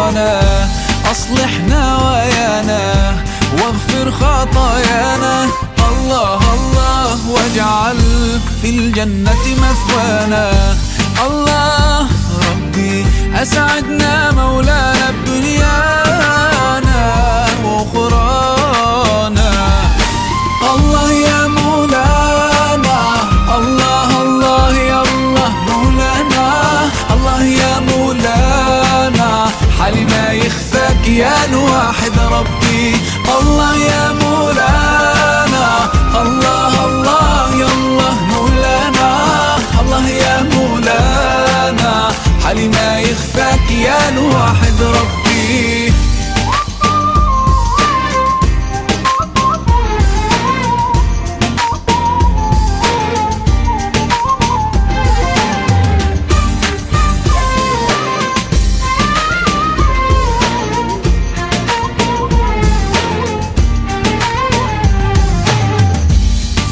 ربنا أصلح نوايانا واغفر خطايانا. الله الله واجعل في الجنة مثوانا. الله ربي أسعدنا مولانا بدنيانا وأخرانا. الله يا مولانا، الله الله يا الله مولانا، الله يا مولانا، حالي ما يخفاك يا الواحد ربي. الله يا مولانا، الله الله يا الله مولانا، الله يا مولانا، حالي ما يخفاك يا الواحد ربي.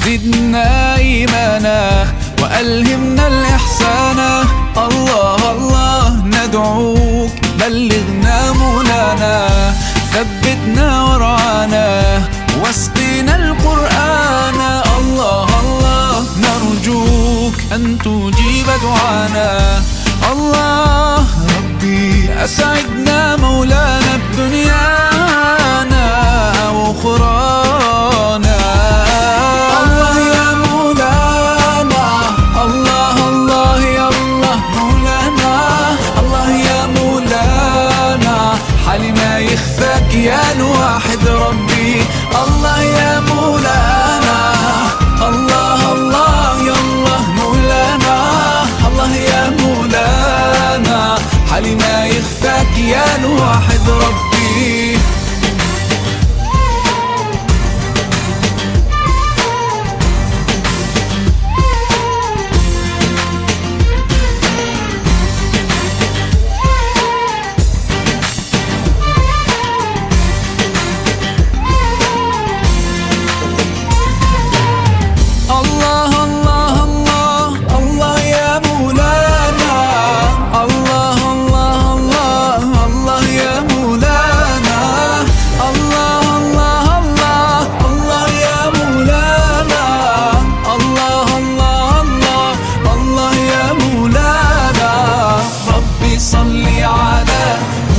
زدنا إيمانا وألهمنا الإحسان. الله الله ندعوك بلغنا مولانا، ثبتنا ورعانا واسقنا القرآن. الله الله نرجوك أن تجيب دعانا. الله ربي أسعدنا مولانا بدنيانا وأخرانا. الله يا مولانا، الله الله يا الله مولانا، الله يا مولانا، حالي ما يخفاك يا الواحد ربي. الله يا مولانا، الله الله يا الله مولانا، الله يا مولانا، حالي ما يخفاك يا الواحد ربي.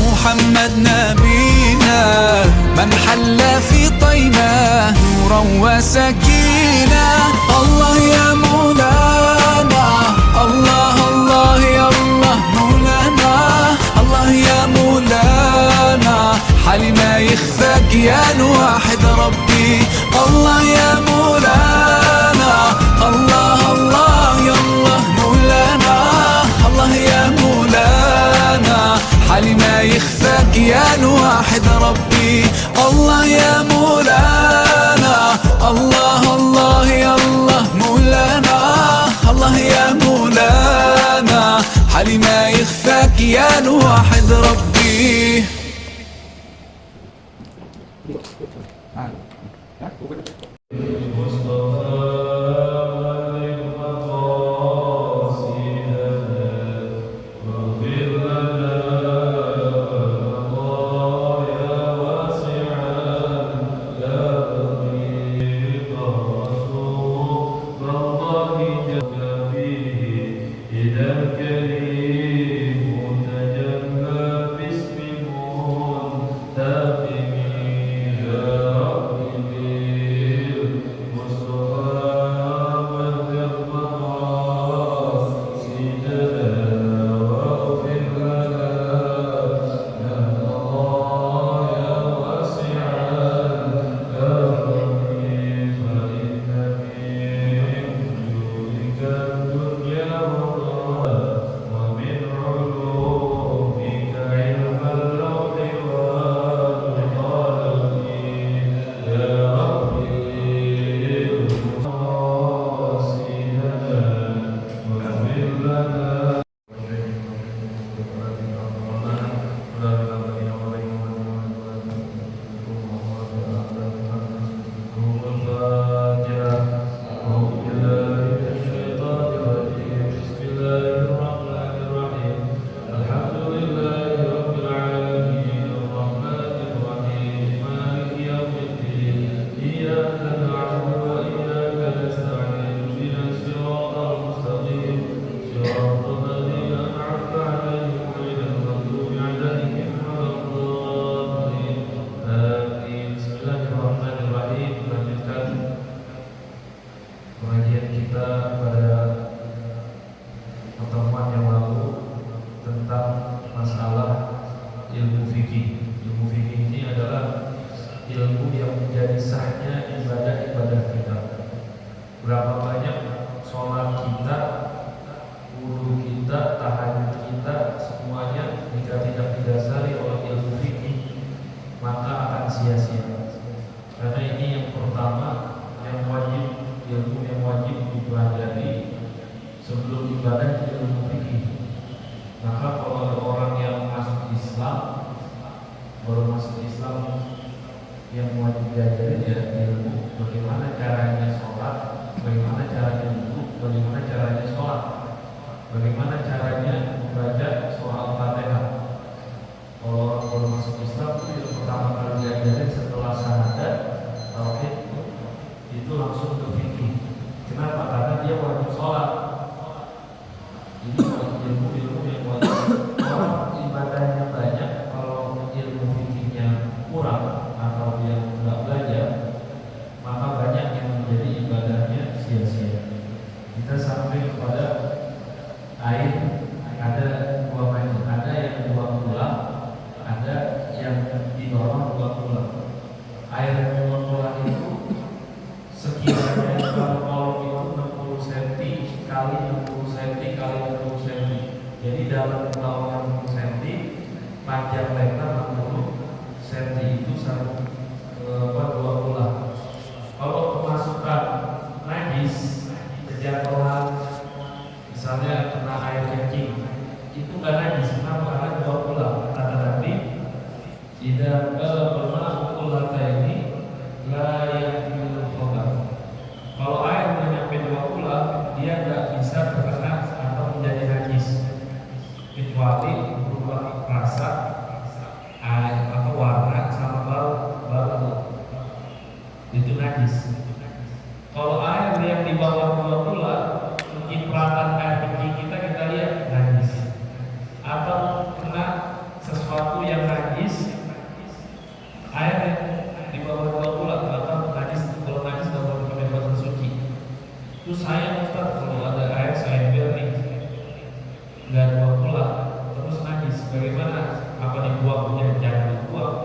محمد نبينا من حل في طيبة نورا وسكينة. الله يا مولانا، الله الله يا الله مولانا، الله يا مولانا، حالي ما يخفاك يا الواحد ربي. الله يا مولانا، الله الله يا الله مولانا، الله يا مولانا، حالي ما يخفاك يا الواحد ربي. الله يا مولانا، الله الله يا الله مولانا، الله يا مولانا، حالي ما يخفاك يا الواحد ربي. Mustafa ilmu yang menjadi sahnya ibadah-ibadah kita. Berapa banyak sholat kita, wudu kita, tahajud kita, semuanya jika tidak didasari oleh ilmu fikih maka akan sia-sia. Karena ini yang pertama yang wajib, ilmu yang wajib dipelajari sebelum ibadah, ilmu fikih. Maka kalau ada orang yang masuk Islam, baru masuk Islam, yang wajib diajarin ya ilmu bagaimana caranya sholat, bagaimana caranya wudu, bagaimana caranya sholat, bagaimana caranya membaca surah Al-Fatihah. Kalau orang baru masuk Islam itu yang pertama kali diajarin setelah syahadat tauhid itu langsung ke fikih. Kenapa? Karena dia wajib sholat. Ini ilmu yang wajib. Orang ibadahnya banyak, kalau ilmu fikihnya kurang atau dia nggak belajar, maka banyak yang menjadi ibadahnya sia-sia. Kita sampai kepada air, ada dua macam, ada yang 2 tulang, ada yang di bawah 2 tulang. Air yang 2 tulang itu sekiranya kalau itu 60 cm kali 60 cm kali 60 cm. Jadi dalam tulang 60 cm, panjang lebar 60 cm itu 2 tulang. Kalau kemasukan najis, kejatuhan, misalnya kena air kencing, itu nggak najis, kenapa? Karena 2 tulang. Tetapi tidak pernah ukulata ini layak dilakukan. Kalau air menyampai 2 tulang, dia nggak bisa terkena atau menjadi najis, kecuali berubah rasa, air atau warna sama bau, itu najis. Kalau air yang di bawah 2 tulang, cipratan air kencing kita lihat najis, atau kena sesuatu yang najis, air yang di bawah 2 tulang atau najis. Kalau najis nggak boleh pakai bahasa suci. Terus saya Ustaz, kalau ada air saya ember nih nggak 2 tulang terus najis, bagaimana? Apa dibuang? Jangan dibuang.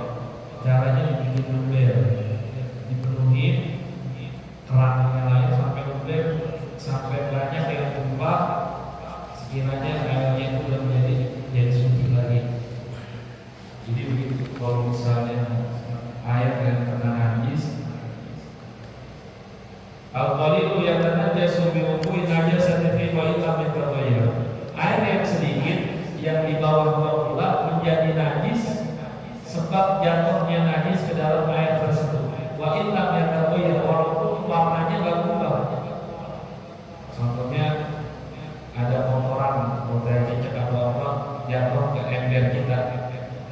Caranya dibikin ember, dipenuhi kerangnya lain sampai luber, sampai banyak yang tumpah, sekiranya airnya itu sudah jadi suci lagi. Jadi begitu. Kalau misalnya air yang kena najis, al-qalilu yatanajasu bi wudu'i najasatin fi ba'ilam yataghayyar. Air yang sedikit yang di bawah 2 tulang menjadi najis sebab jatuhnya najis ke dalam air tersebut. Wa illam yataghayyar, walaupun warnanya enggak berubah. Contohnya ada kotoran, botol cecek atau apa jatuh ke ember kita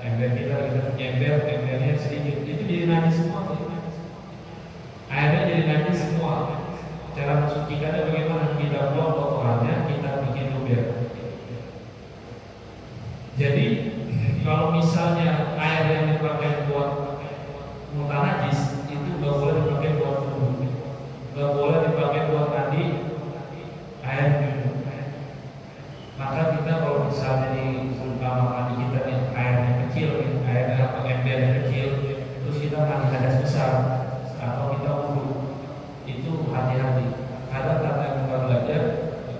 punya embernya sedikit, itu jadi najis semua. Airnya jadi najis semua. Cara mensucikannya bagaimana? Kita buang kotorannya, kita bikin luber. Jadi kalau misalnya air yang dipakai buat mutan najis itu nggak boleh dipakai buat wudu, nggak boleh dipakai buat mandi, air minum. Maka kita kalau misalnya di kamar mandi kita nih airnya kecil, airnya atau embernya kecil, terus kita mandi hadas besar atau kita wudu, itu hati-hati. Kadang karena kita belajar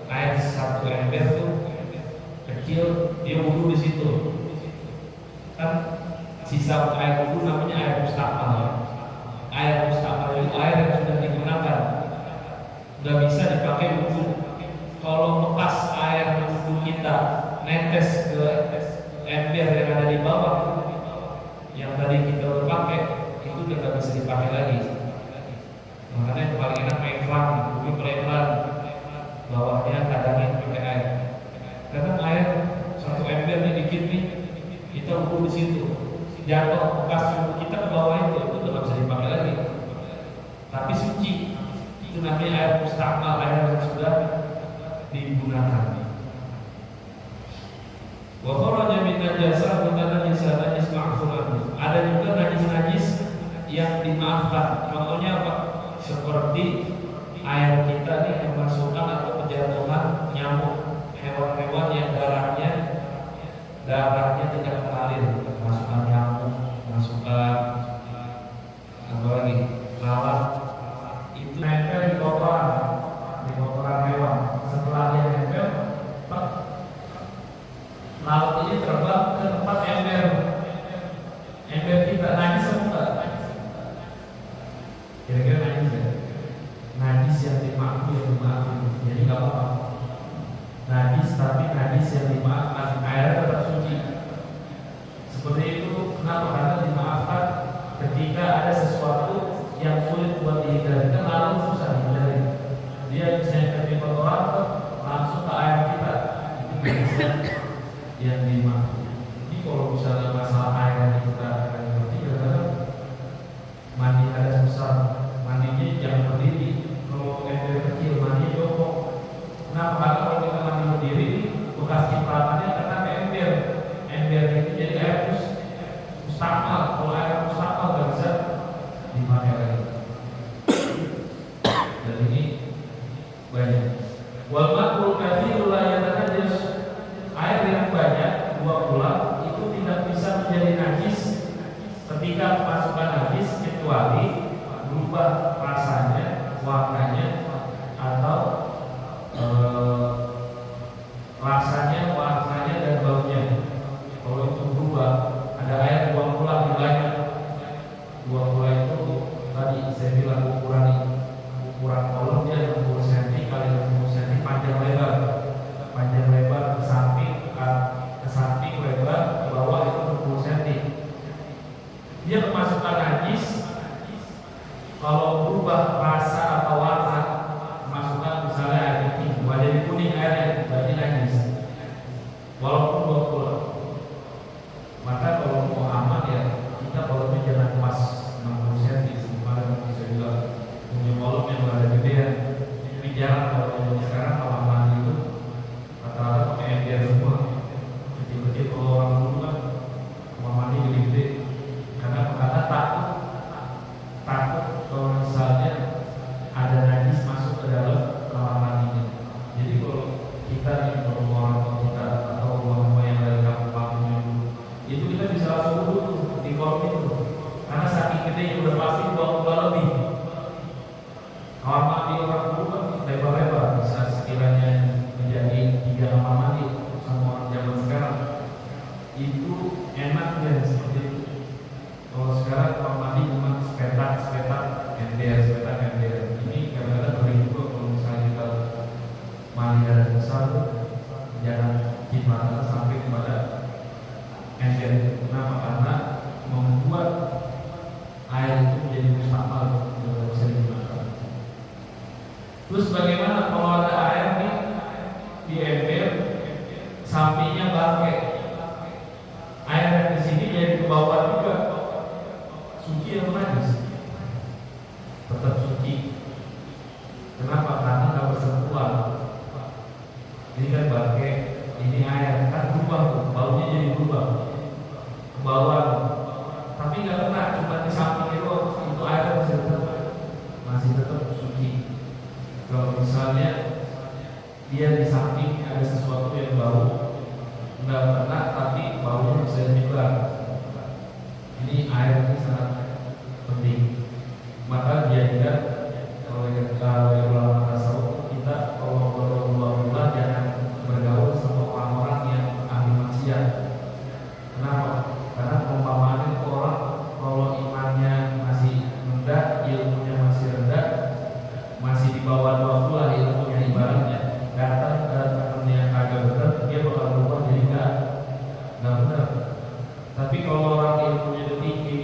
air 1 ember tuh kecil, dia wudu di situ. Kan sisa air wudu namanya air mustamal ya. Air mustamal itu air yang sudah digunakan, nggak bisa dipakai wudu. Kalau bekas air wudu kita netes ke ember yang ada di bawah, yang tadi kita pakai, itu udah nggak bisa dipakai lagi. Makanya yang paling enak main keran, bumi pelan, bawahnya kadangin pakai air. Karena air 1 ember nih dikit nih, kita wudu di situ, jatuh bekas wudu kita ke bawah itu udah nggak bisa dipakai lagi. Tapi suci, itu namanya air mustamal, air yang sudah digunakan. Wa kharaja min najasa mutanajjisa najis ma'furun. Ada juga najis-najis yang dimaafkan. Contohnya apa? Seperti air kita nih kemasukan atau kejatuhan nyamuk, hewan-hewan yang darahnya tidak mengalir, kemasukan nyamuk, kemasukan Apalagi lalat itu nempel di kotoran hewan. Setelah dia nempel, lalat ini terbang ke tempat ember kita najis apa? Kira-kira najis ya? Najis yang dimaafkan, jadi nggak apa-apa. Najis tapi najis yang dimaafkan, airnya tetap suci. Seperti itu, kenapa? Karena dimaafkan ketika ada sesuatu yang sulit buat dihindari. Kan lalu susah dihindari. Dia misalnya ke kotoran langsung ke air kita, itu najis yang dimaafkan. Jadi kalau misalnya masalah air yang kita ngerti, kadang mandi ada susah, mandinya jangan berdiri. Kalau ember kecil mandi jongkok. Kenapa? Karena kalau kita mandi berdiri, bekas cipratannya kena ke ember. Ember itu jadi air mustakmal. Kalau air mustakmal nggak bisa dipakai lagi. Dan ini banyak. Wal ma'ul katsirul la yatanajjas. Air yang banyak dua pula itu tidak bisa menjadi najis ketika kemasukan najis kecuali berubah rasanya, warnanya, atau rasanya, warnanya dan baunya. Kalau itu berubah, ada air dua pula nilainya. Dua pula itu tadi saya bilang ukuran kolomnya 60 cm kali 60 cm panjang lebar ke samping lebar ke bawah itu 60 cm. Dia kemasukan najis. Kalau berubah rasa atau warna, masukkan misalnya air putih, jadi kuning airnya, berarti najis. Walaupun 20. Maka kalau mau aman ya, kita kalau jangan emas 60 cm. Kemarin bisa bilang punya kolom yang ada gede ya. Ini jarang kalau sekarang kalau mandi itu rata-rata pakai ember semua. Kecil-kecil kalau orang dulu kan mau mandi gede-gede. Karena takut kalau misalnya ada najis masuk ke dalam kamar mandinya. Jadi kalau kita nih, kalau orang tua kita atau rumah-rumah yang dari kampung-kampungnya dulu, itu kita bisa langsung duduk di kolam itu. Karena saking gede udah pasti 2 lebih. Kamar mandi orang dulu kan lebar-lebar, bisa sekiranya menjadi 3 kamar mandi sama orang zaman sekarang. Itu enak ya seperti itu. Kalau sekarang kamar mandi cuma sepetak ember. Ini kadang-kadang ngeri juga kalau misalnya kita mandi ada besar, jangan cipratan sampai kepada ember. Kenapa? Karena membuat air itu menjadi mustakmal, tidak bisa digunakan. Terus bagaimana kalau ada air nih di ember, sampingnya bangkai, air yang di sini jadi ke bawah juga, suci atau najis? Tetap suci. Kenapa? Karena nggak bersentuhan. Ini kan bangkai, ini air kan berubah tuh, baunya jadi berubah ke bawah, tapi nggak kena, cuma di samping itu air masih tetap suci. Kalau misalnya dia di samping ada sesuatu yang bau, nggak kena tapi baunya bisa dibilang. Ini air ini sangat penting. Maka jadikan kalau ulama tasawuf kita kalau berdoa jangan bergaul sama orang-orang yang ahli maksiat. Kenapa? Karena perumpamaan itu orang kalau imannya masih rendah, ilmunya masih rendah, masih di bawah 20 ilmunya ibaratnya, datang dan temennya agak benar, dia bakal berubah jadi nggak benar. Tapi kalau orang ilmunya tinggi,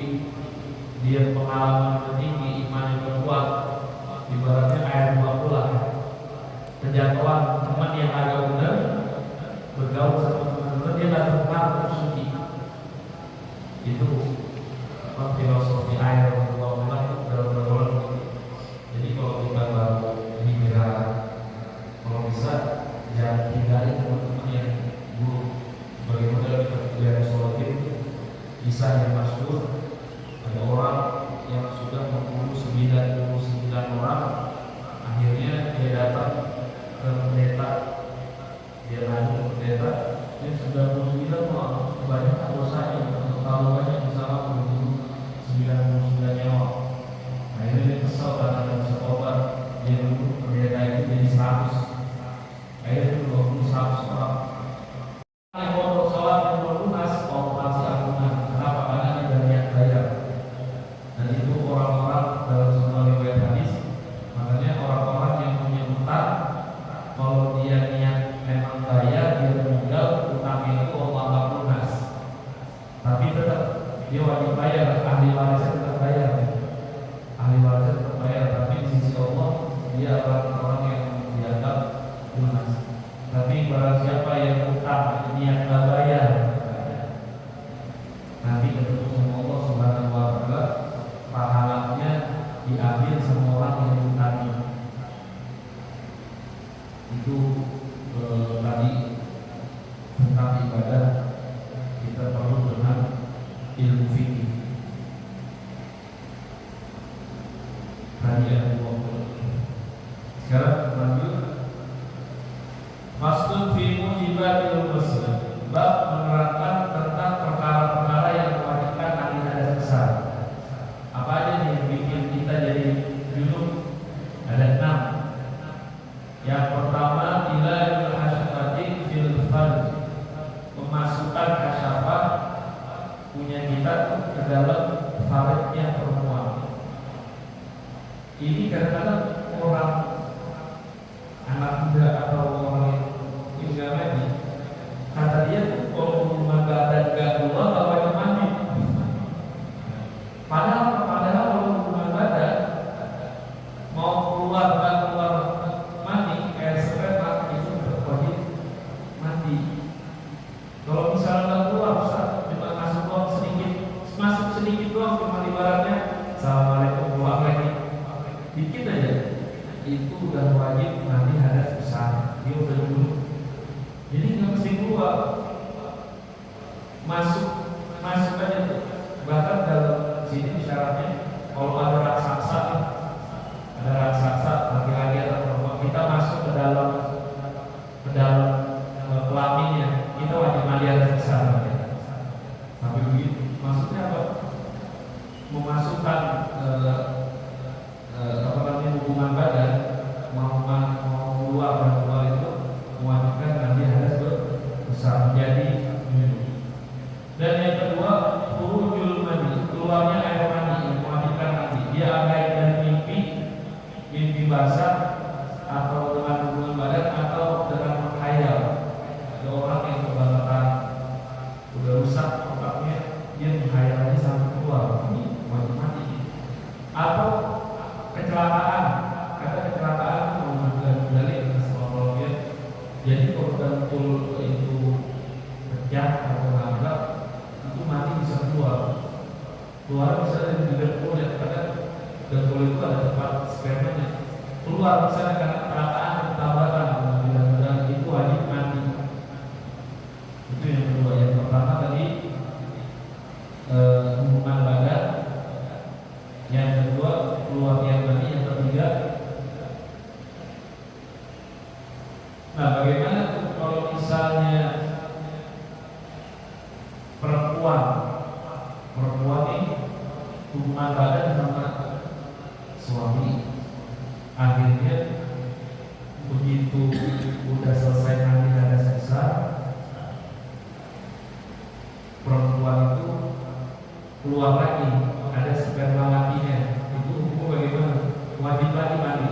diambil sama orang yang bertani. Itu tadi tentang ibadah kita perlu dengan ilmu fikih. Tadi ada sekarang lanjut. Maksud fi mujibatil muslim, bab menerangkan tentang perkara-perkara yang mewajibkan ahli hadas besar. Apa aja nih yang bikin kita jadi junub? Ada 6. Yang pertama, ilahul hasyafati fil farj, memasukkan hasyafah punya kita ke dalam farjnya perempuan. Ini kadang-kadang orang anak muda atau orang yang nggak mandi, kata dia tuh kalau hubungan badan gak keluar gak wajib mandi. Padahal kalau hubungan badan mau keluar gak keluar mandi, kayak sperma itu wajib mandi. Kalau misalnya gak keluar, cuma masuk sedikit doang, cuma ibaratnya assalamualaikum keluar lagi dikit aja, itu udah wajib mandi hadas besar, dia udah dulu. Jadi nggak mesti keluar, masuk aja tuh. Bahkan dalam sini syaratnya kalau ada raksasa laki-laki atau perempuan, kita masuk ke dalam kelaminnya, kita wajib mandi hadas besar. Tapi begitu, maksudnya apa? Memasukkan hubungan badan mau keluar dan keluar itu mewajibkan mandi hadas besar menjadi junub. Dan yang kedua, khurujul mani, keluarnya air mani yang mewajibkan mandi. Dia baik dari mimpi basah atau dengan hubungan badan atau dengan menghayal. Ada orang yang kebangetan udah rusak otaknya, dia menghayal aja sampai keluar, ini wajib mandi. Atau kecelakaan, kata kecelakaan itu menggali psikologi. Jadi kalau dengkul itu pecah atau nabrak, itu mati bisa keluar bisa dari dengkul ya, karena dengkul itu ada tempat spermanya. Keluar misalnya karena kecelakaan, tabrakan, mudah-mudahan itu wajib mati. Itu yang kedua. Yang pertama tadi hubungan badan. Yang kedua keluarnya mani. Yang ketiga, nah bagaimana tuh kalau misalnya perempuan ini hubungan badan sama suami, akhirnya begitu udah selesai mandi hadas besar, perempuan itu keluar lagi, ada sperma lakinya, itu hukum bagaimana? Wajib lagi mandi.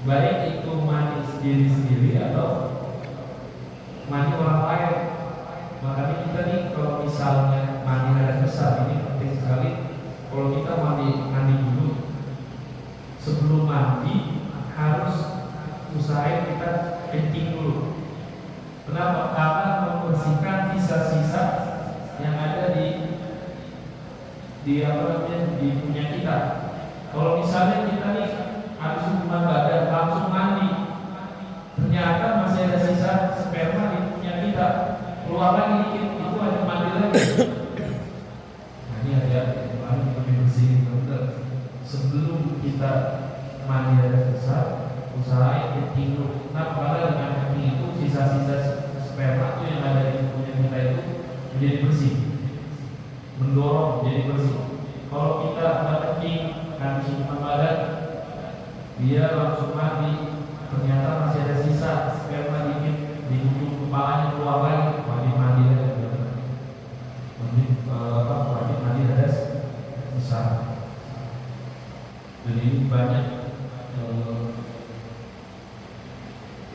Baik itu mandi sendiri-sendiri atau mandi orang lain. Makanya kita nih kalau misalnya mandi hadas besar, ini penting sekali. Kalau kita mandi dulu, sebelum mandi harus usahain kita kencing dulu. Kenapa? Karena membersihkan sisa-sisa yang ada di punya kita. Kalau misalnya kita nih habis hubungan badan langsung mandi, ternyata masih ada sisa sperma di punya kita, keluar lagi dikit, itu ada mandi lagi. Nah ini ada lebih bersih benar. Sebelum kita mandi hadas besar, usahain kencing dulu. Nah karena dengan kencing itu sisa-sisa sperma itu yang ada di punya kita itu menjadi bersih, mendorong menjadi bersih. Kalau kita udah kencing habis hubungan badan, dia langsung mandi, ternyata masih ada sisa sperma dikit di ujung kepalanya, keluar lagi, wajib mandi lagi. Wajib mandi hadas besar. Jadi ini banyak,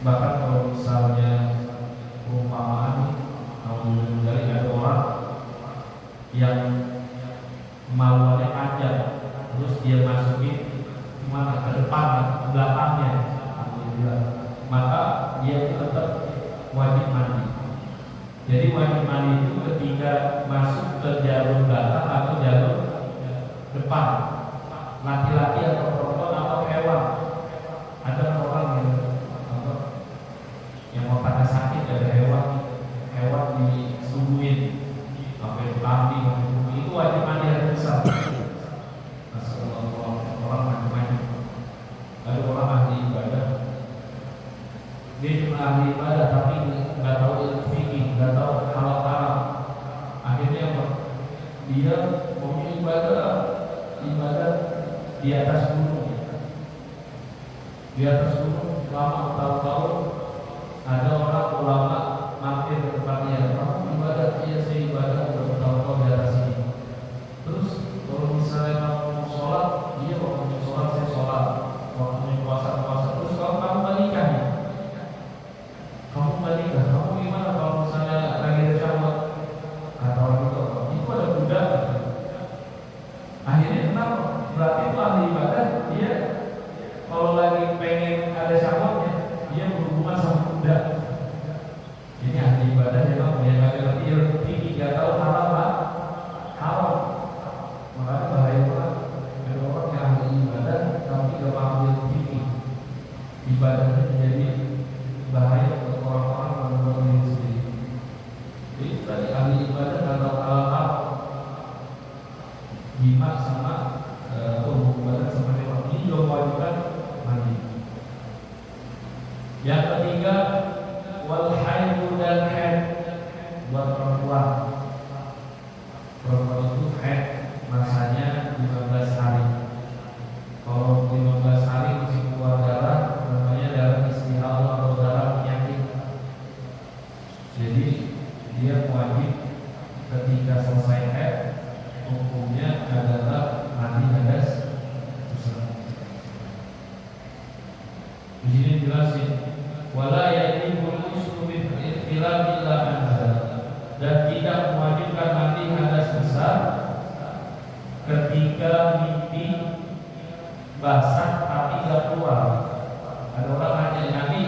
bahkan kalau misalnya perumpamaan, kalau dari ada orang yang kemaluannya panjang, terus dia masukin kemana, ke depan, ke belakangnya, maka dia tetap wajib mandi. Jadi wajib mandi itu ketika masuk ke jalur belakang atau jalur depan. laki-laki atau perempuan atau hewan. Ada orang yang mau pada sakit, ada hewan disuguhin sampai kambing, itu wajib mandi hari besar. Rasulullah, orang macam-macam. Lalu orang ahli ibadah, dia cuma ahli ibadah tapi nggak tahu ilmu fikih, nggak tahu halal haram. Akhirnya apa? Dia mau ibadah di atas gunung, lama bertahun-tahun. Ada orang ulama mampir ke tempatnya, kamu ibadah? Iya, saya ibadah udah bertahun-tahun di atas ini. Terus kalau misalnya kamu mau sholat, iya waktu mau sholat saya sholat, waktu mau puasa. Terus kalau kamu nggak nikah nih, kamu gimana kalau misalnya lagi ada syahwat? Kata orang itu ada budak. Akhirnya kenapa? Berarti itu ahli ibadah, dia kalau lagi pengen ada syahwatnya, dia berhubungan sama budak. Ini ahli ibadah dia nggak ngerti ilmu fikih, nggak tahu halal haram. Makanya bahaya banget ada orang yang ahli ibadah tapi nggak paham ilmu fikih. Ibadahnya menjadi bahaya untuk orang-orang yang membuat diri sendiri. Jadi tadi ahli ibadah nggak tahu halal haram, jima sama hubungan sama hewan, ini juga mewajibkan mandi. Yang ketiga, wal haidu dan haid buat perempuan. Perempuan itu haid masanya 15 hari. Kalau 15 hari masih keluar darah, namanya darah istihadah atau darah penyakit. Jadi dia wajib ketika selesai haid, hukumnya adalah mandi hadas besar. Di sini jelasin, wala yajibul ghuslu bil ihtilam illa anzal, dan tidak mewajibkan mandi hadas besar ketika mimpi basah tapi tidak keluar. Ada orang nanya, Nabi,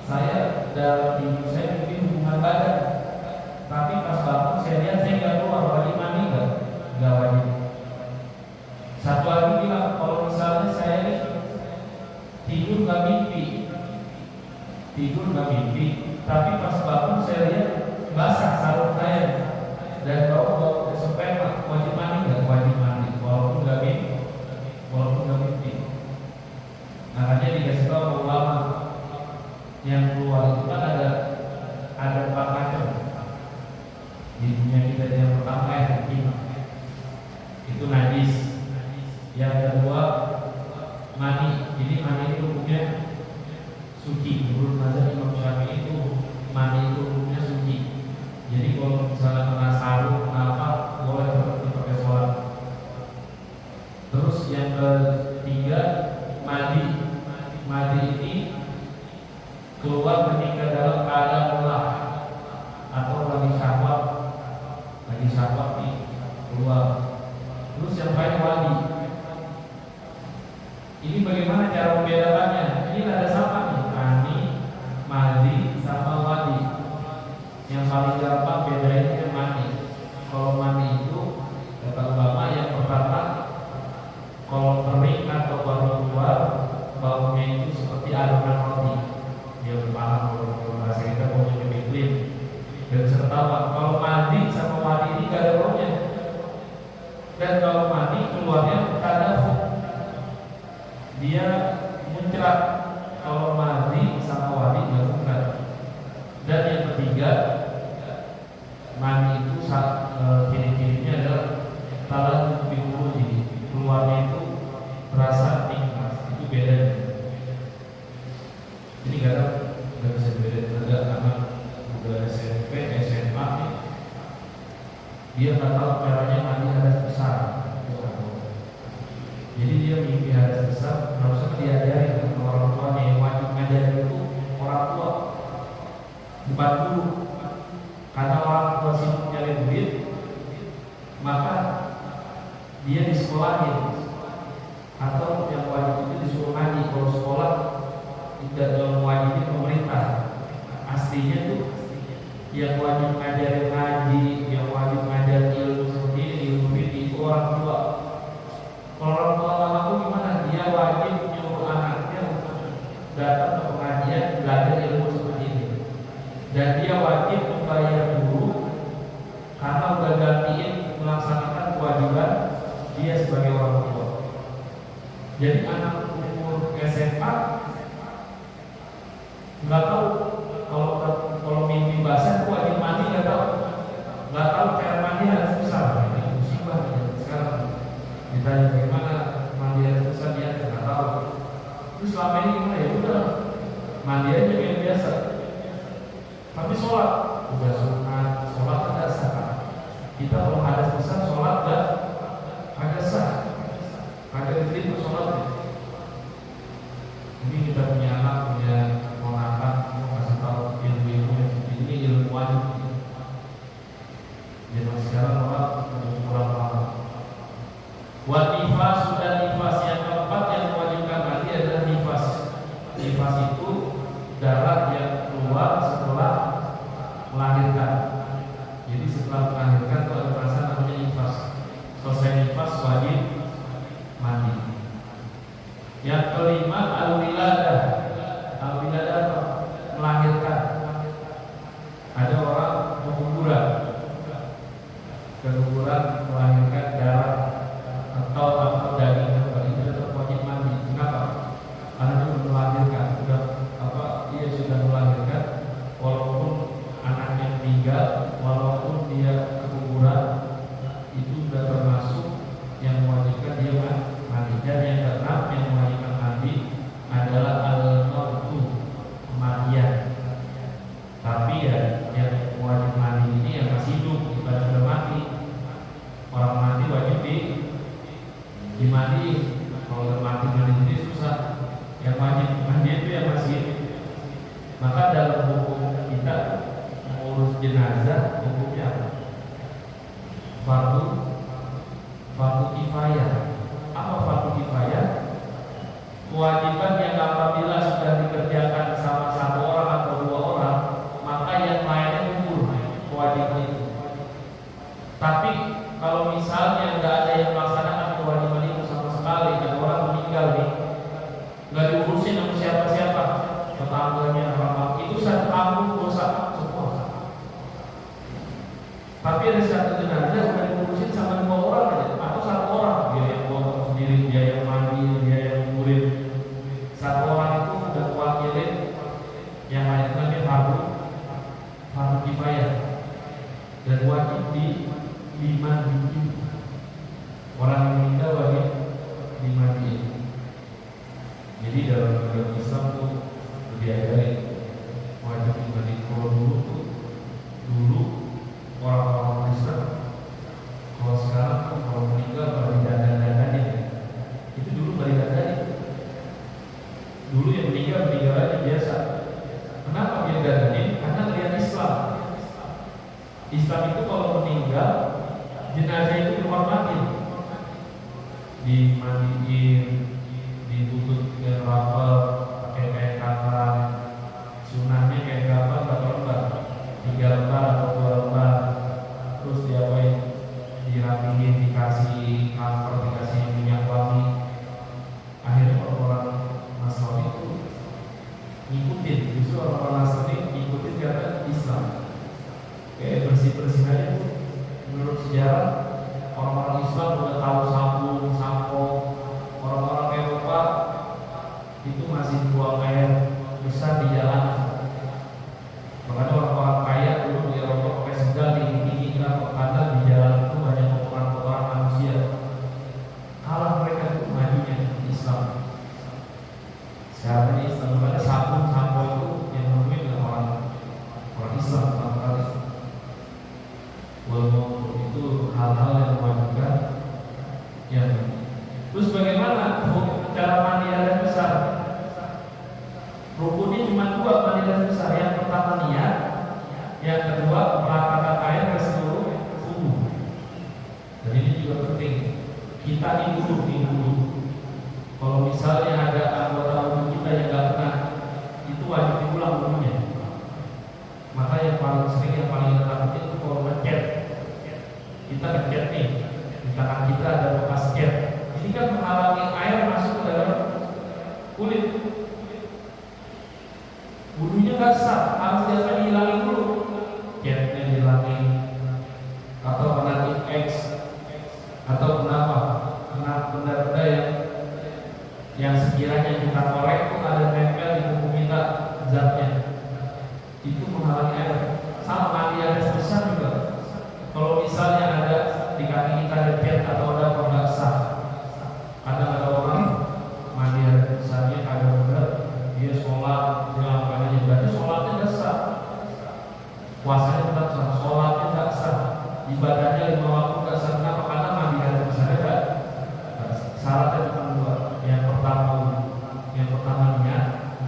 saya dalam mimpi saya mimpi hubungan badan, tapi pas bangun saya lihat saya nggak keluar, wajib mandi nggak wajib. Satu lagi bilang, kalau misalnya saya tidur nggak mimpi, tapi pas bangun saya lihat basah sarung saya dan bau sperma, wajib mandi nggak? Wajib mandi, walaupun nggak mimpi. Makanya dikasih tahu ulama yang keluar itu kan ada 4 macam di dunia kita. Yang pertama air putih, itu najis. Yang kedua mani. Ini mani itu hukumnya suci. Menurut mazhab Imam Syafi'i itu mani itu hukumnya suci. Jadi kalau misalnya kena sarung, kenapa boleh dipakai sholat. Terus yang ketiga madi. Madi ini keluar ketika dalam keadaan lelah atau lagi syahwat nih keluar. Terus yang paling wadi. Ini bagaimana cara membedakannya? Ini ada sama nih, mani, madi, sama wadi. Yang paling gampang bedainnya mani. Kalau mani itu kata ulama yang pertama, kalau kering atau baru keluar, baunya itu seperti adonan roti. Dia berpaham kalau bahasa kita baunya lebih clean. Dan serta kalau mandi sama wadi ini gak ada baunya. Dan kalau mandi keluarnya tadafu, dia muncrat. Kalau mandi sama wadi nggak muncrat. Dan yang ketiga, mandi itu ciri-cirinya adalah talan bihulu, jadi keluarnya itu terasa nikmat. Itu beda. Ini kadang nggak bisa beda karena udah SMP, SMA nih, dia nggak tahu caranya mandi hadas besar. Jadi dia mimpi hadas besar, harusnya diajarin sama orang tuanya. Yang wajib ngajarin itu orang tua, bukan guru. Karena orang tua sibuk nyari duit, maka dia disekolahin. Atau yang wajib itu disuruh ngaji. Kalau sekolah tidak mewajibkan pemerintah. Aslinya tuh yang wajib ngajarin ngaji, yang wajib ngajarin ilmu seperti ini, ilmu fikih itu orang tua. Kalau orang tua dia wajib membayar dulu karena udah gantiin melaksanakan kewajiban dia sebagai orang tua. Jadi anak umur SMA nggak tahu kalau mimpi basah itu wajib mandi, nggak tahu cara mandi harus susah. Ini musibah ya sekarang. Ditanya bagaimana mandi harus susah, dia nggak tahu. Terus selama ini gimana, ya udah mandi aja kayak biasa. Tapi sholat udah sunat, sholat ada sah. Kita kalau ada besar sholat dan ada sah, ada diterima sholat. Ini kita punya anak, punya ponakan, mau kasih tahu ilmu-ilmu ini ilmuwan. Zaman sekarang orang kurang paham. Buat nifas, sudah nifas yang keempat yang mewajibkan mandi adalah nifas. Nifas itu darah yang keluar setelah melahirkan. Jadi setelah melahirkan itu ada perasaan namanya nifas. Selesai nifas wajib mandi. Yang kelima al-wiladah. Al-wiladah apa? Melahirkan. Ada orang keguguran melahirkan darah atau daging, itu tetap wajib mandi. Kenapa? Karena dia melahirkan, dia sudah melahirkan, walaupun anaknya meninggal, walaupun dia keguguran, itu sudah termasuk yang mewajibkan dia mandi. Dan yang keenam yang mewajibkan mandi adalah al-mautu, kematian. Tapi ya yang wajib mandi ini yang masih hidup, bukan sudah mati. Orang mati wajib dimandi. Kalau udah mati ini susah. Yang wajib mandi itu yang masih hidup. Maka dalam hukum kita mengurus jenazah hukumnya apa? Fardu kifayah. Apa fardu kifayah? Kewajiban yang apabila sudah dikerjakan sama satu orang atau dua orang, maka yang lainnya gugur kewajiban itu. Tapi kalau misalnya nggak ada yang melaksanakan kewajiban itu sama sekali, ada orang meninggal nih, nggak diurusin sama siapa-siapa, tetangganya, orang itu satu kampung dosa semua. Tapi ada satu jenazah sudah diurusin sama dua orang aja, atau satu orang, dia yang potong sendiri, dia yang mandi, dia yang ngurin. Satu orang itu sudah wakilin yang lainnya fardu kifayah dan wajib dimandiin. Orang yang meninggal wajib dimandiin. Jadi dalam agama Islam itu diajarin wajib dimandiin. Kalau dulu orang-orang Kristen, kalau sekarang kalau meninggal baru didandan-dandanin. Itu dulu baru didandanin. Dulu yang meninggal aja biasa. Kenapa dia dandanin? Karena lihat Islam. Islam itu kalau meninggal, jenazah itu dihormatin, dimandiin, ditutup dengan rapel, pakai kain kafan. Sunahnya kain kafan berapa lembar? 3 lembar atau 2 lembar. Terus diapain? Dirapihin, dikasih kamper, dikasih minyak wangi. Akhirnya orang-orang Nasrani itu ngikutin. Justru orang-orang Nasrani ngikutin karena Islam. Kayak bersih-bersih aja. Menurut sejarah, orang-orang Islam udah tahu sabun, sampo. Orang-orang Eropa itu masih buang air besar di jalanan. Makanya orang-orang kaya dulu di Eropa pakai sendal tinggi-tinggi karena di jalan itu banyak kotoran-kotoran manusia. Kalah mereka itu majunya Islam. Sekarang ini Islam ada sabun, sampo itu yang nemuin orang Islam pertama kali. Walaupun itu hal-hal yang mewajibkan. Ya. Terus bagaimana cara mandi hadas besar? Rukunnya cuma 2 mandi hadas besar. Yang pertama niat, yang kedua meratakan air ke seluruh tubuh. Dan ini juga penting. Kita dulu. Kalau misalnya ada anggota tubuh kita yang nggak pernah, itu wajib diulang wudunya. Maka yang paling sering, yang paling kita itu kalau ngecat. Kita ngecat nih, di tangan kita ada bekas cat. Ini kan menghalangi air masuk ke dalam kulit. Wudunya nggak sah, harus biasa dihilangin dulu. benda-benda yang sekiranya kita korek pun ada nempel di tubuh kita zatnya, itu menghalangi air. Sama mandi ada sebesar juga. Kalau misalnya ada di kaki kita ada cat atau ada nggak sah, kadang ada orang mandi ada besarnya ada berat, dia sholat dia lakukan aja, berarti sholatnya nggak sah, puasanya tetap sah, sholatnya nggak sah, ibadahnya 5 waktu nggak sah. Kenapa? Karena mandi ada besarnya nggak sah. Syaratnya cuma 2. Yang pertama niat,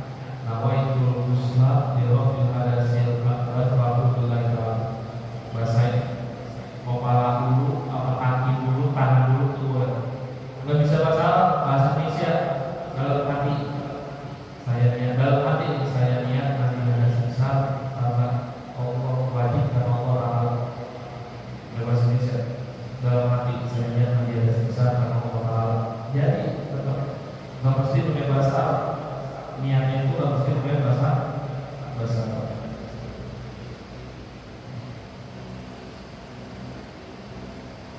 nawaitul ghusla li rafil hadasil akbar fardhullahi ta'ala. Bahasain mau pala dulu, apa kaki dulu, tangan dulu tuh. Nggak bisa bahasa Indonesia. Dalam hati saya niat mandi hadas besar karena Allah wajib dan Allah taala. Bahasa Indonesia. Dalam hati saya niat mandi hadas besar karena Allah taala. Jadi nggak mesti pakai bahasa Arab. Niatnya itu nggak mesti pakai bahasa Arab.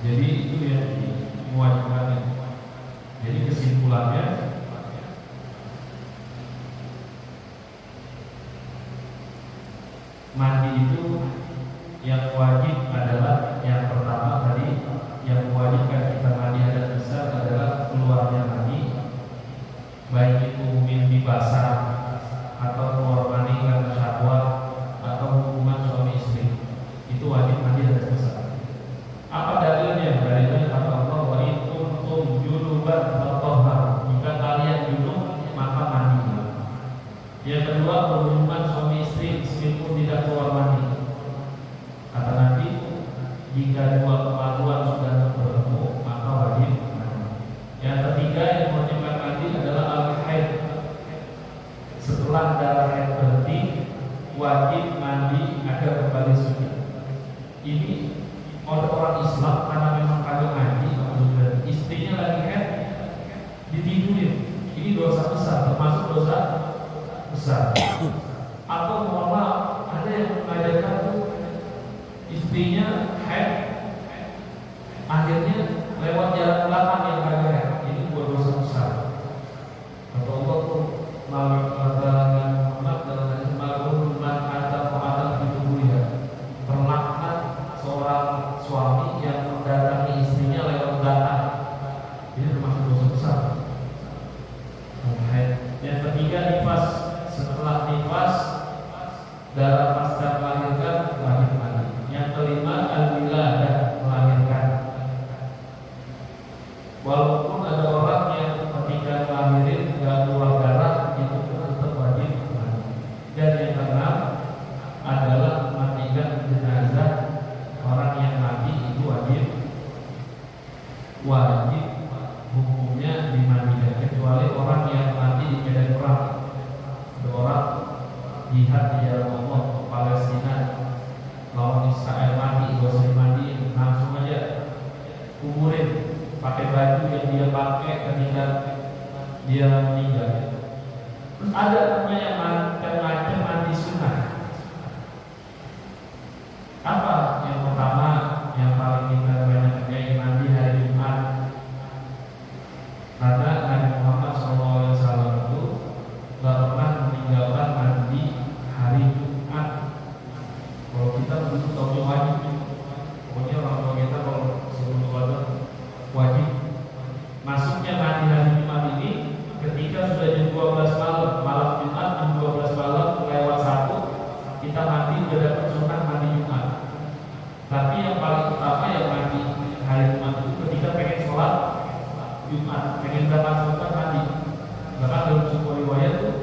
Jadi itu yang mewajibkan. Jadi kesimpulannya, mandi itu yang wajib adalah yang pertama tadi, yang mewajibkan kita mandi hadas besar adalah keluarnya mani, baik itu mimpi basah atau keluar mani karena syahwat atau hubungan suami istri, itu wajib mandi hadas besar. Apa dalilnya? Dalilnya kata Allah, wa in kuntum junuban fatahharu. Jika kalian junub maka mandilah. Yang kedua, berhubungan suami istri meskipun tidak keluar mani. Kata Nabi, jika dua kemaluan sudah bertemu maka wajib mandi. Yang ketiga yang mewajibkan mandi adalah al-haid. Setelah darah haid berhenti, wajib mandi agar kembali suci. Ini oleh orang Islam karena memang kagak mandi, istrinya lagi haid ditidurin. Ini dosa besar, termasuk dosa besar. Atau mohon maaf, ada yang mengajarkan tuh istrinya haid, akhirnya lewat jalan belakang yang kagak haid. Ini buat dosa besar. Atau Allah tuh mengatakan Muhammad dalam hadis malun man ata qatan fi tubuhnya, terlaknat seorang suami yang mendatangi istrinya lewat belakang. Ini termasuk dosa besar. Yang ketiga, nifas. Setelah nifas, darah pasca melahirkan wajib mandi. Yang kelima, al-wiladah, melahirkan. Walaupun ada orang yang ketika melahirin gak keluar darah, itu pun tetap wajib mandi. Dan yang keenam adalah mandikan jenazah. Orang yang mati itu wajib hukumnya dimandikan, kecuali orang yang mati di medan perang. Ada orang jihad di jalan Allah ke Palestina lawan Israel, mati, gak usah dimandiin, langsung aja kuburin pakai baju yang dia pakai ketika dia meninggal. Terus ada namanya macam-macam mandi sunnah. Apa? Yang pertama, yang paling kita banyak mandi hari Jumat. Karena Nabi Muhammad SAW itu gak pernah meninggalkan mandi hari Jumat. Kalau kita begitu tahu wajib, pokoknya orang tua kita kalau sebelum sholat wajib. Masuknya mandi hari Jumat ini ketika sudah jam 12 malam Jumat jam 12 malam lewat 1, kita mandi udah dapat sunnah mandi Jumat. Tapi yang paling utama yang mandi hari Jumat itu ketika pengen sholat Jumat, pengen dapat sunnah mandi. Bahkan dalam sebuah riwayat tuh,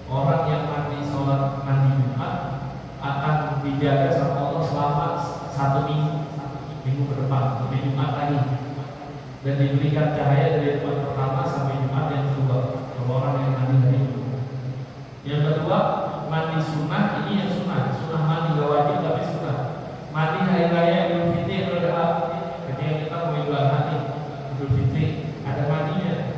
orang yang mandi sholat mandi Jumat akan dijaga sama Allah selama 1 minggu ke depan, sampai Jumat lagi, dan diberikan cahaya dari Jumat pertama sampai Jumat yang kedua. Kalau orang yang mandi hari Jumat. Yang kedua, mandi sunnah. Ini yang sunnah mandi, gak wajib tapi sunnah. Mandi hari raya Idul Fitri adalah ketika kita mau Idul Adha, Idul Fitri, ada mandinya.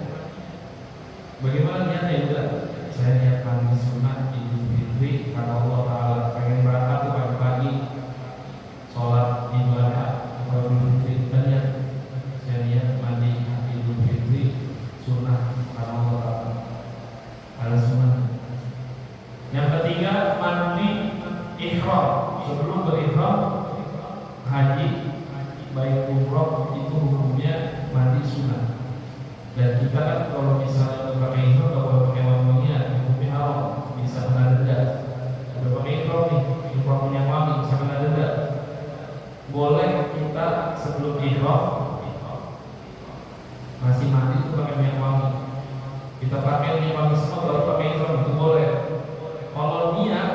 Bagaimana niatnya? Udah, saya niat mandi sunnah Idul Fitri karena Allah Taala pengen berangkat tuh pagi-pagi sholat Idul Adha atau Idul Fitri. Kita niat, saya niat mandi Idul sebelum berihram haji baik umroh itu hukumnya mandi sunnah. Dan kita kan kalau misalnya pakai ihram nggak boleh pakai wangian, hukumnya haram, bisa kena denda. Udah pakai ihram nih, ihram yang wangi bisa kena denda. Boleh kita sebelum ihram masih mandi itu pakai minyak wangi. Kita pakai minyak wangi semua baru pakai ihram itu boleh. Kalau niat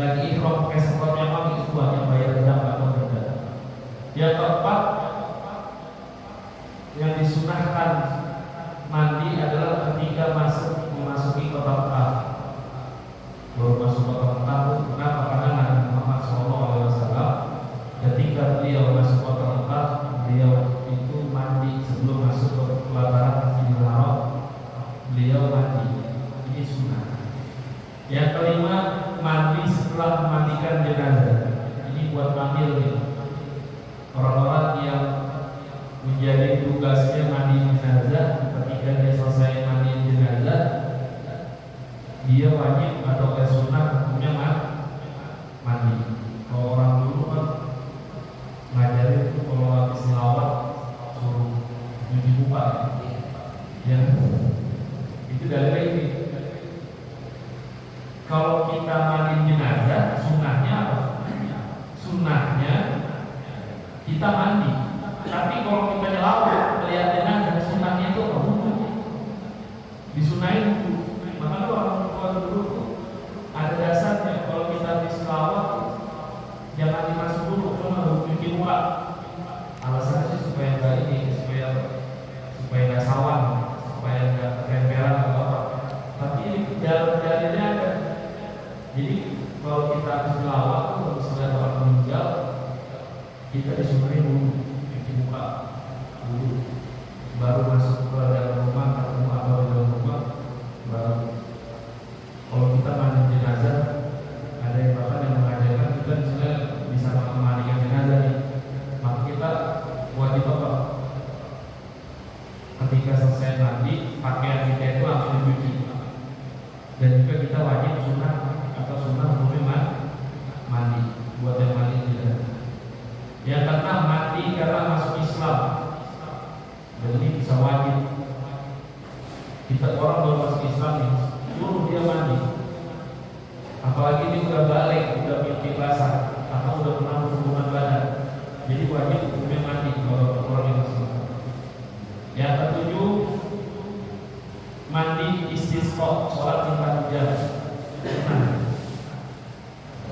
lagi ihram pakai semprot minyak wangi itu hanya bayar denda atau denda. Yang keempat yang disunahkan mandi adalah ketika memasuki kota Mekah. Baru masuk kota Mekah, kenapa? Karena Nabi Muhammad SAW ketika beliau masuk kota Mekah, beliau itu mandi sebelum masuk ke pelataran Masjidil Haram. Beliau mandi, ini sunnah. Yang kelima, mandi setelah memandikan jenazah. Ini buat panggil nih orang-orang yang menjadi tugasnya mandi jenazah. Ketika dia selesai mandi jenazah, dia wajib atau sunnah hukumnya mandi. Kalau orang dulu kan ngajarin itu kalau habis selawat suruh cuci muka, ya. Itu dalilnya ini. Kalau kita mandi jenazah, sunnahnya apa? Sunnahnya kita mandi. Tapi kalau kita nyelawat melihat jenazah, sunnahnya itu apa? Disunahin dulu. Maka orang tua dulu ada dasarnya. Kalau kita habis selawat jangan dimasuk dulu, cuma cuci muka. Alasannya sih supaya nggak ini, supaya nggak sawan, supaya nggak tempelan atau apa. Tapi jalan-jalannya ada. Jadi kalau kita habis selawat, kalau misalnya orang meninggal, kita disuruh dulu cuci muka dulu, baru masuk ke dalam rumah, ketemu atau di dalam rumah, baru. Kalau kita mandi jenazah, ada yang bahkan yang mengajarkan kita misalnya bisa memandikan jenazah nih, maka kita wajib apa? Ketika selesai mandi, pakaian kita itu langsung dicuci. Dan juga kita wajib sunnah atau sunnah hukumnya mandi buat yang mandi jenazah. Yang keenam, mandi karena masuk Islam. Dan ini bisa wajib. Kita orang baru masuk Islam nih, suruh dia mandi. Apalagi dia udah balik, udah mimpi basah, atau udah pernah berhubungan badan. Jadi wajib hukumnya mandi kalau orang yang masuk Islam. Yang ketujuh, mandi istisqa, sholat minta hujan. Nah,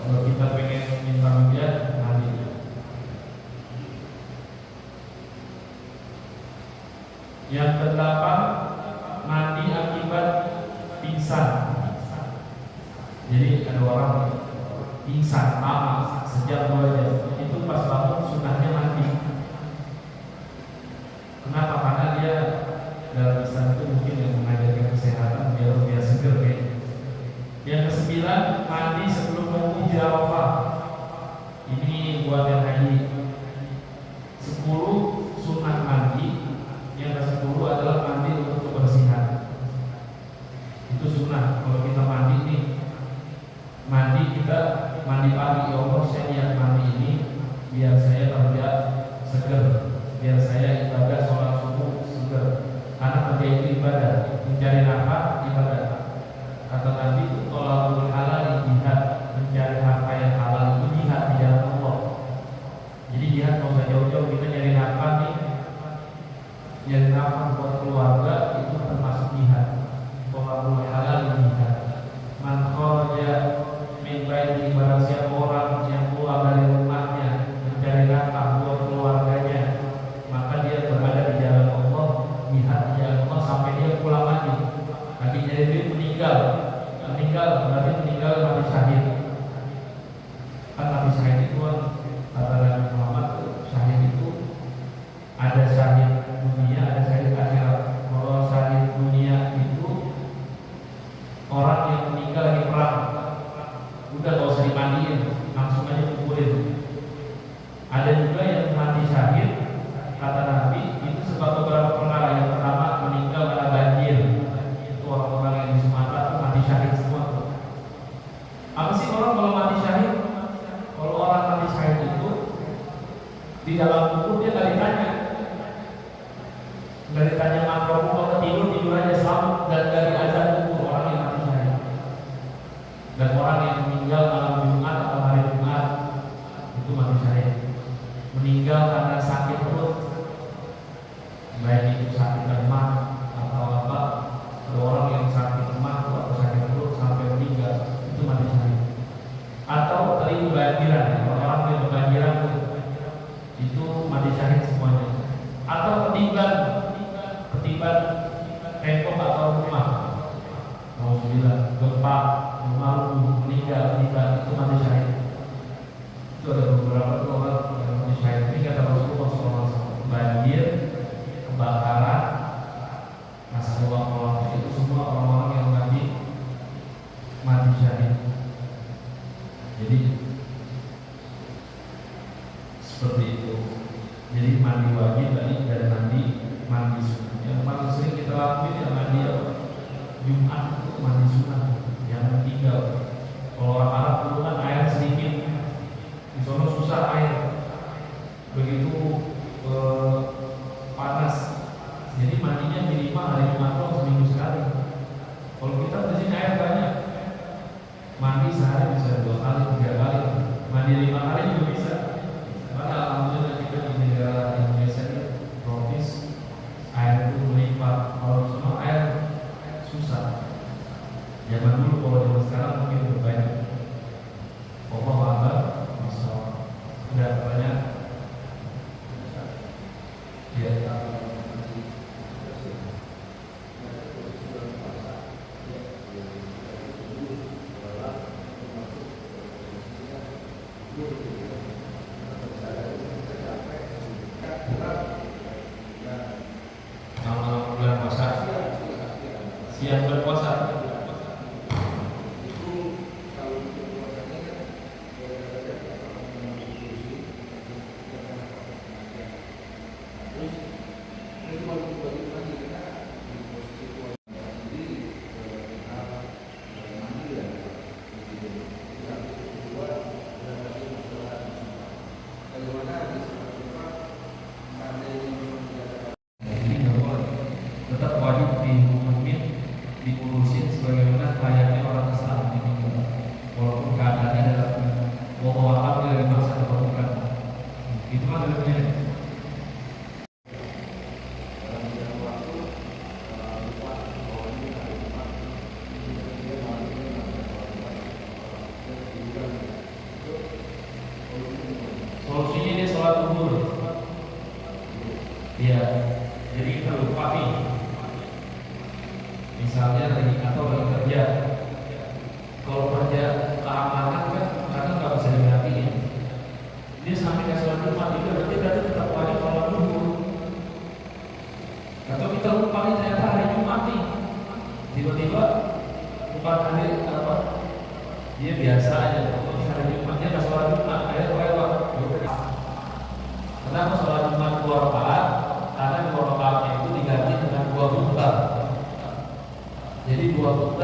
kalau kita pengen minta hujan, mandi. Yang kedelapan, mandi akibat pingsan. Jadi ada orang pingsan lama sejam 2 jam, itu pas bangun sunnahnya mandi. Kenapa? Karena dia dalam Islam itu mungkin yang mengajarkan kesehatan biar seger kayak. Yang kesembilan, mandi sebelum menguji Arafah. Ini buat yang haji. 10 sunnah mandi. Yang ke-10 adalah mandi untuk kebersihan. Itu sunnah. Kalau kita mandi nih, kita mandi pagi, ya Allah saya niat mandi ini biar saya kerja seger, biar saya ibadah sholat subuh seger. Karena kerja itu ibadah, mencari nafkah ibadah. Kata Nabi, tolabul halal jihad, mencari harta yang halal itu jihad di jalan Allah. Jadi jihad kalau usah jauh-jauh, kita nyari nafkah nih, nyari nafkah buat keluarga itu termasuk jihad. Tolabul halal jihad. Man kharaja min baiti, barang siapa orang yang keluar dari rumahnya mencari nafkah buat keluarganya, maka dia berada di jalan Allah, jihad di jalan Allah sampai dia pulang lagi. Lagi jadi dia meninggal berarti meninggal mati syahid. Kan mati syahid itu kan kata Nabi Muhammad, syahid itu ada syahid dunia, ada syahid akhirat. Kalau syahid dunia itu orang yang meninggal lagi perang, udah gak usah dimandi Dari tanya makro mau tidur aja selamat, dan dari azan kubur orang yang mati syahid. Dan orang yang meninggal malam Jumat atau hari Jumat itu mati syahid. Meninggal karena sakit perut, baik itu sakit demam atau apa. Ada orang yang sakit demam atau sakit perut sampai meninggal, itu mati syahid. Atau tadi kebanjiran, orang yang kebanjiran itu mati syahid semuanya. Atau ketiban tembok atau rumah, mau bilang gempa, rumah meninggal, itu mati syahid. Itu ada beberapa orang yang mati syahid. Ini kata Rasulullah SAW. Banjir, kebakaran, masalah itu semua orang-orang yang mati syahid. Jadi seperti itu. Jadi mandi wajib tadi dan mandi sunnah. Yang paling sering kita lakuin ya mandi Jumat itu mandi sunnah. Yang ketiga, kalau orang Arab dulu kan air sedikit, di sana susah air, begitu panas. Jadi mandinya minimal hari Jumat atau seminggu sekali. Kalau kita di sini air banyak, mandi sehari bisa 2 kali, 3 kali, mandi 5 kali juga bisa. Karena alhamdulillah kita di negara Indonesia ini tropis, air itu melimpah. Kalau semua air susah. Zaman dulu, kalau zaman sekarang mungkin lebih banyak. Allah Akbar, masalah udah banyak. Ya. Bulan puasa, siang berpuasa. Tetap wajib dihukumin, diurusin sebagaimana layaknya orang Islam ini, walaupun keadaannya dalam wabah dari masa atau bukan. Itu kan lebihnya. Solusinya ini sholat zuhur. Iya, jadi kita lupa nih. Misalnya atau lagi kerja, kalau kerja keamanan kan kadang nggak bisa digantiin. Dia sampai ke sholat Jumat itu berarti tetap wajib sholat zuhur. Atau kita lupa nih ternyata hari Jumat nih, tiba-tiba bukan hari apa? Dia biasa aja, kalau hari Jumatnya nggak sholat Jumat, akhirnya lewat. Kenapa sholat Jumat 2 rakaat? Karena 2 rakaatnya itu diganti dengan 2 khutbah. Jadi 2 khutbah